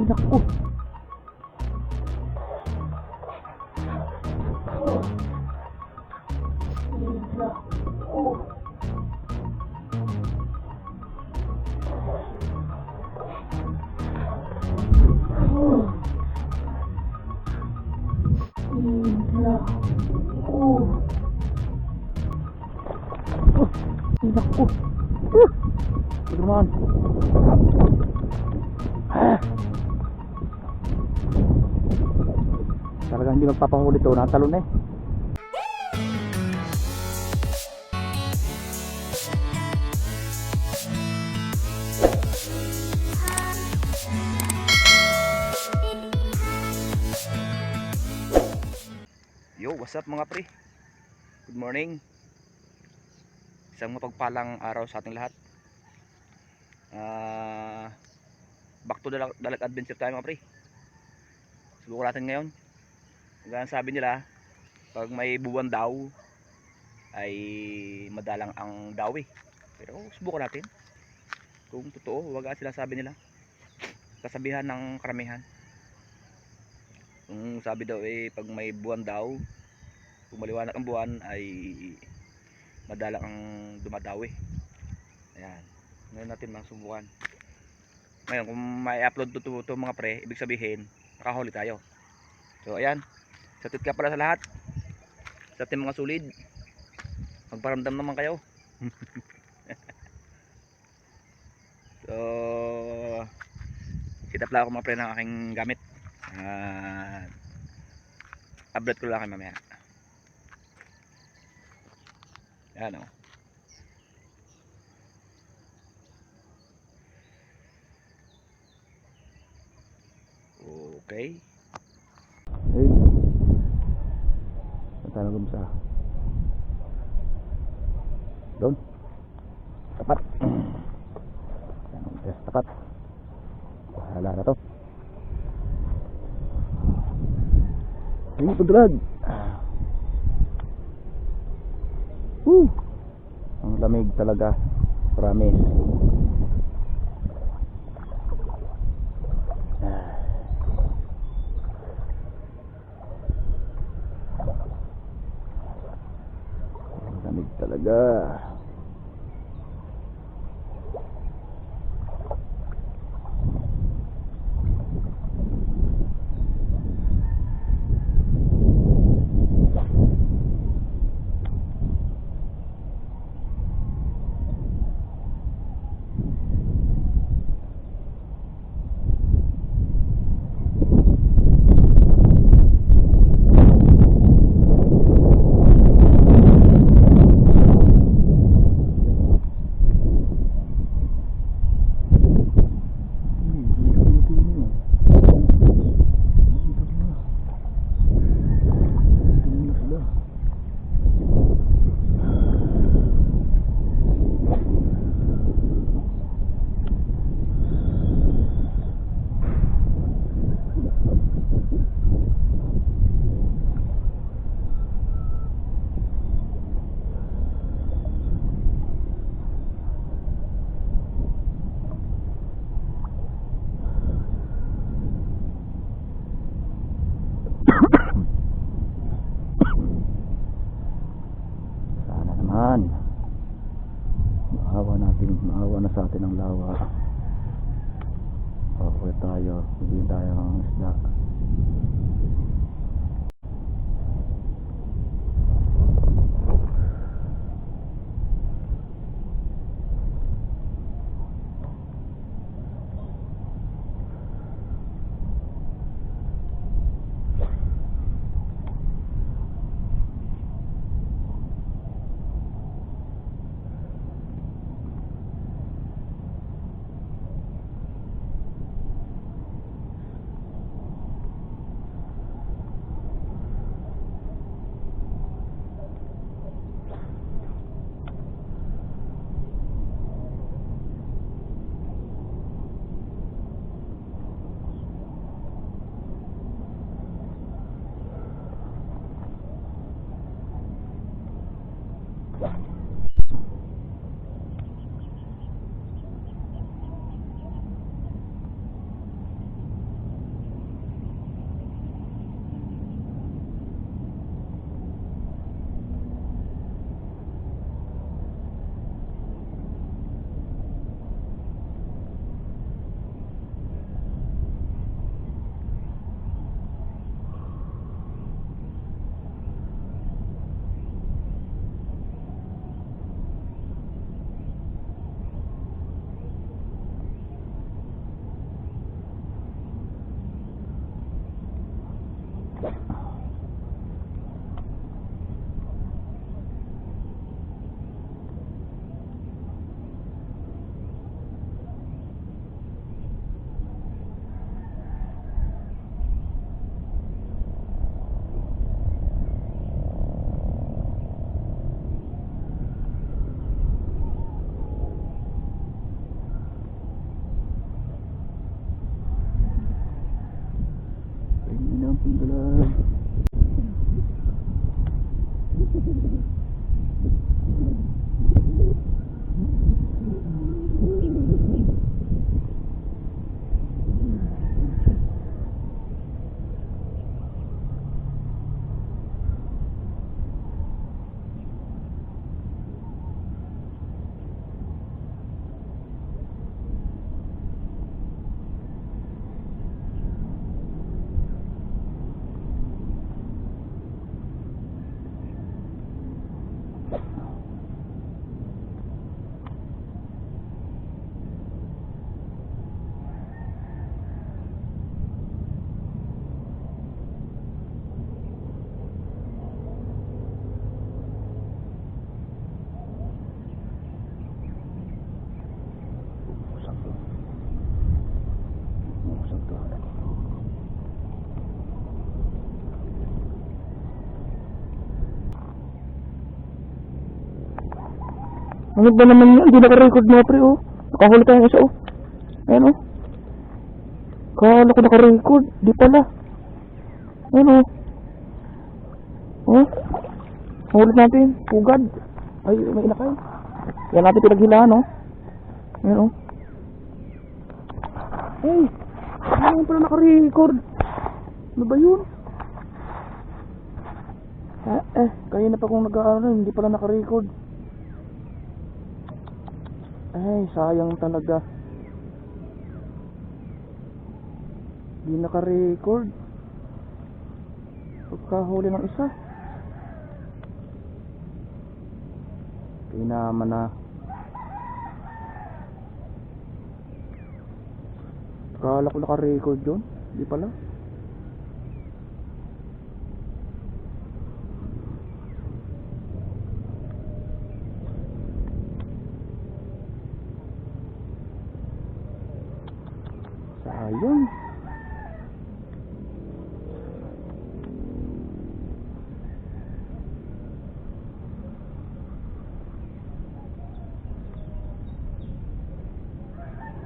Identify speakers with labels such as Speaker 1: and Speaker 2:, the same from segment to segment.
Speaker 1: Naku. Naku. Ito naman. Talagang hindi magpapahuli to, natalon eh. Yo, what's up mga pre? Good morning. Isang mapagpalang araw sa ating lahat. Back to dalag adventure tayo mga pre. Subukan natin ngayon. Hanggang sabi nila, pag may buwan daw ay madalang ang dawi. Pero subukan natin kung totoo, wag sila sabi nila. Kasabihan ng karamihan. Kung sabi daw pag may buwan daw, kung maliwanag ang buwan ay madalang ang dumadawi. Ayan, ngayon natin masubukan. Ngayon kung may upload to mga pre, ibig sabihin nakahuli tayo. So ayan, satit ka pala sa lahat, sa ating mga sulid. Magparamdam naman kayo. So sit up lang ako mga pre ng aking gamit. Upload ko lang kayo mamaya. Yan o. Okay. Hey. Saan tayo gumsa? Doon. Tapat. Yes, tapat. Bahala na to. Ini pagdrag. Ang lamig talaga. Promise. Ang lamig talaga. Maawa na sa atin ang lawa. Okay tayo, hindi tayo ng isda. Ano ba naman yan? Hindi naka-record mga pre, oh. Nakahuli tayong isa, oh. Ayan, oh. Kala ko naka-record. Di pala. Ayan, oh. Oh. Huli natin. Pugad. Ay, may inakay. Yan natin pinaghilaan, oh. Ayan, oh. Hey. Ano pala naka-record? Ano ba yun? Kaya na pa kung nag-aaral, hindi pala naka-record. Ay, sayang talaga. Hindi naka-record. Pagkahuli ng isa. Kaya naman na. Akala ko naka-record yun. Hindi pala. Sayang.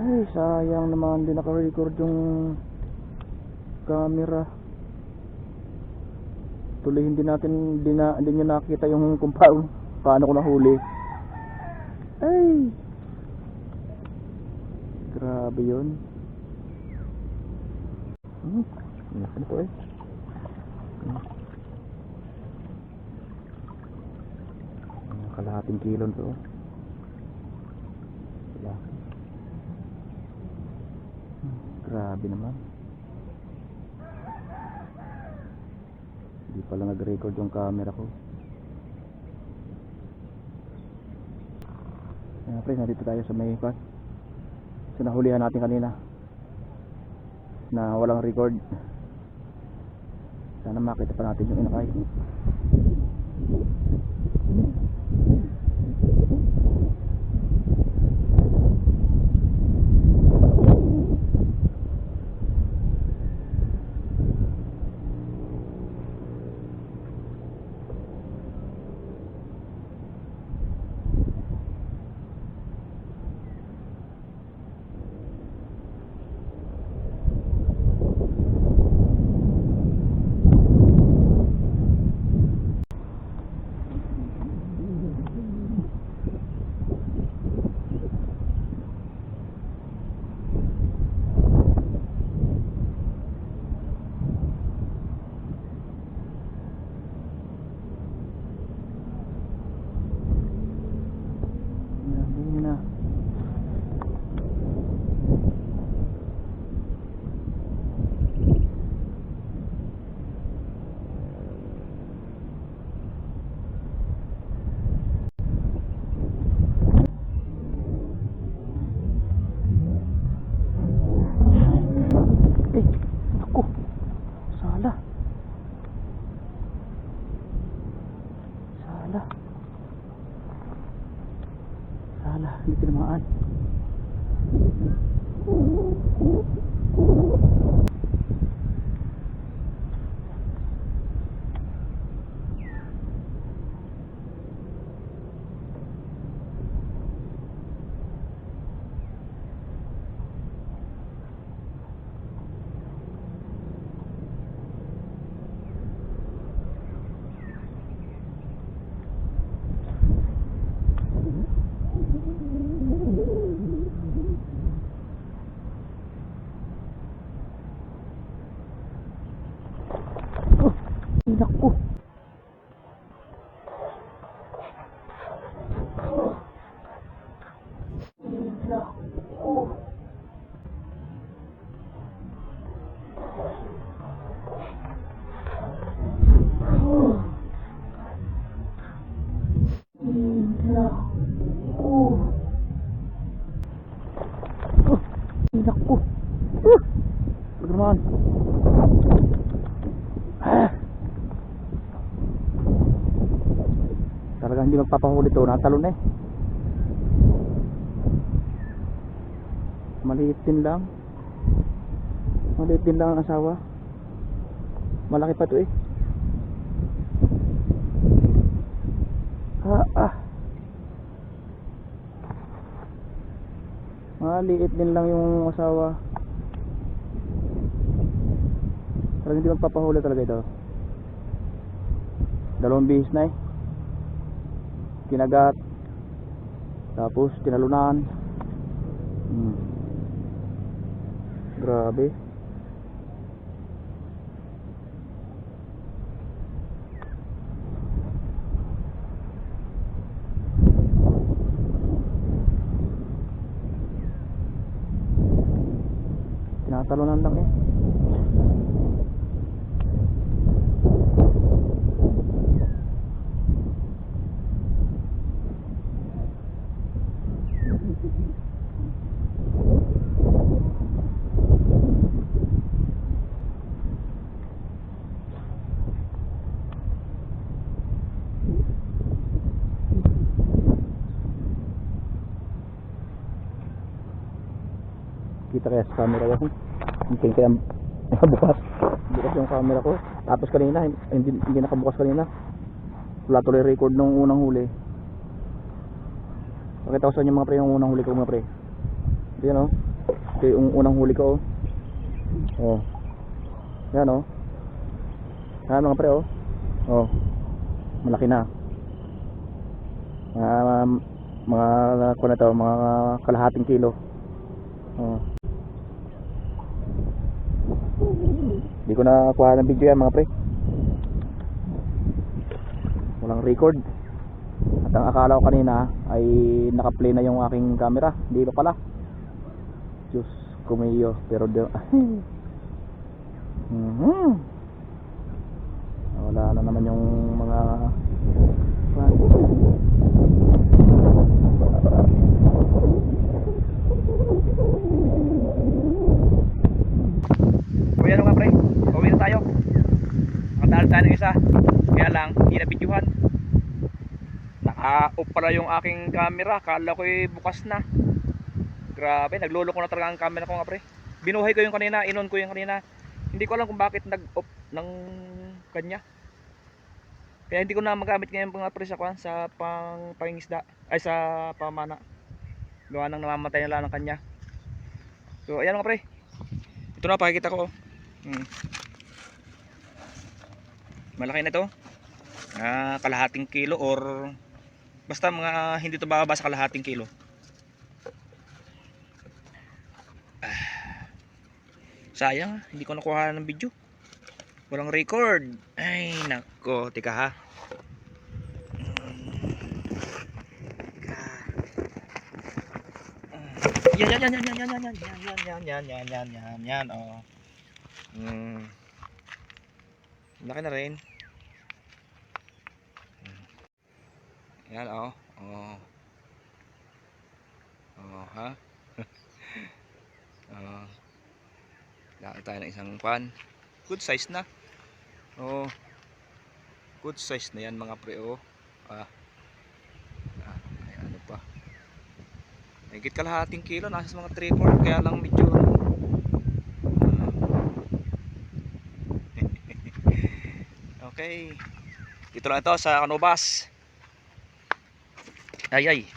Speaker 1: Ay, sayang naman, din naka-record yung camera. Tuloy hindi nyo nakita yung kung paano ko nahuli. Ay, grabe yun. Ano po eh? Kalahating kilo to. Wala. Grabe naman. Hindi pala nag-record yung camera ko. Ayan pre, nandito tayo sa may part. So nahulihan natin kanina na walang record. Sana makita pa natin yung inakay. Hindi tinamaan. Naku. Naku. Bagaimana? Talagang hindi magpapahuli to, natalon eh. Maliit din lang ang asawa. Malaki pa to eh. Maliit din lang yung asawa. Talagang hindi magpapahuli talaga ito. Dalawang bihis na eh. Kinagat. Tapos tinalunan. Grabe. Tinatalunan lang eh. Kita kaya sa camera ko. Hindi kaya bukas. Bukas yung camera ko. Tapos kanina, hindi nakabukas kanina. Wala tuloy record nung unang huli. Pakita ko sa inyo mga pre yung unang huli ko mga pre. Yan o. Ito yung unang huli ko oh. Yan o. Yan mga pre oh. Oh. Malaki na. Mga kalahating kilo. Oh. Hindi ko na kuha ng video yan mga pre. Walang record. At ang akala ko kanina ay naka-play na yung aking camera. Hindi pa pala. Diyos kumiyo. Pero wala na naman yung mga kuya ano nga pre, pauwi na tayo. Nakatahal tayo ng isa. Kaya lang, hindi na videohan. Naka-off pala yung aking camera. Kala ko'y bukas na. Grabe, nagluloko na talaga ang camera ko nga pre. Binuhay ko yung kanina, inon ko yung kanina. Hindi ko alam kung bakit nag-off ng kanya. Kaya hindi ko na magamit ngayon mga pre sa pangingisda. Ay sa pamana. Gawa nang namamatay na lang ng kanya. So ayan mga pre. Ito na pakikita ko. Malaki na ito. Kalahating kilo or basta mga hindi ito bababa sa kalahating kilo. Sayang, hindi ko nakuha ng video. Walang record. Ay nako, tika ha. Yan oh. Laki na rin. Yan oh. Oh. Oh ha. Oh. Laki tayo ng isang pan. Good size na. Oh. Good size na yan mga pre oh. Ay, ano pa. Higit kalahating kilo, nasa mga 3-4 kaya lang medyo okay. Dito lang ito sa Canobas. Ay.